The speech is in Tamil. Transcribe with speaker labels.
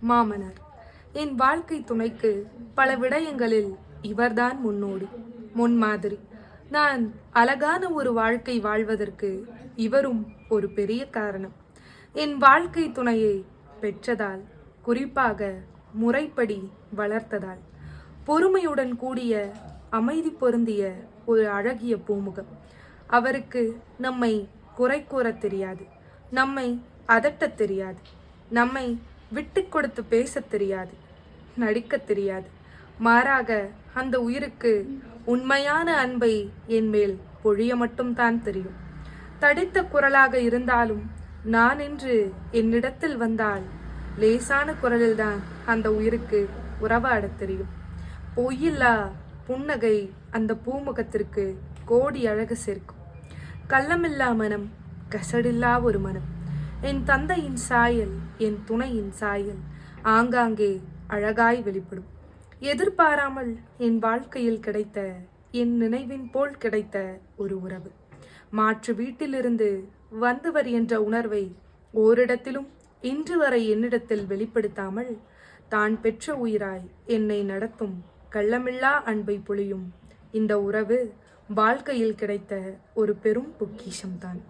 Speaker 1: மாமனார். என் வாழ்க்கை துணைக்கு பல விடயங்களில் இவர்தான் முன்னோடி, முன்மாதிரி. நான் அழகான ஒரு வாழ்க்கை வாழ்வதற்கு இவரும் ஒரு பெரிய காரணம். என் வாழ்க்கை துணையை பெற்றதால், குறிப்பாக முறைப்படி வளர்த்ததால், பொறுமையுடன் கூடிய அமைதி பொருந்திய ஒரு அழகிய பூமுகம். அவருக்கு நம்மை குறை கூறத் தெரியாது, நம்மை அதட்டத் தெரியாது, நம்மை விட்டு கொடுத்து பேசத் தெரியாது, நடிக்கத் தெரியாது. மாறாக அந்த உயிருக்கு உண்மையான அன்பை என் மேல் பொழிய மட்டும்தான் தெரியும். தடித்த குரலாக இருந்தாலும் நான் என்று என்னிடத்தில் வந்தால் லேசான குரலில்தான் அந்த உயிருக்கு உறவாடத் தெரியும். பொய்யில்லா புன்னகை அந்த பூமுகத்திற்கு கோடி அழகு சேர்க்கும். கள்ளமில்லா மனம், கசடில்லா ஒரு மனம். என் தந்தையின் சாயல், என் துணையின் சாயல் ஆங்காங்கே அழகாய் வெளிப்படும். எதிர்பாராமல் என் வாழ்க்கையில் கிடைத்த, என் நினைவின் போல் கிடைத்த ஒரு உறவு. மாற்று வீட்டிலிருந்து வந்தவர் என்ற உணர்வை ஓரிடத்திலும் இன்று வரை என்னிடத்தில் வெளிப்படுத்தாமல் தான் பெற்ற உயிராய் என்னை நடத்தும் கள்ளமில்லா அன்பை பொழியும் இந்த உறவு வாழ்க்கையில் கிடைத்த ஒரு பெரும் பொக்கிஷம்தான்.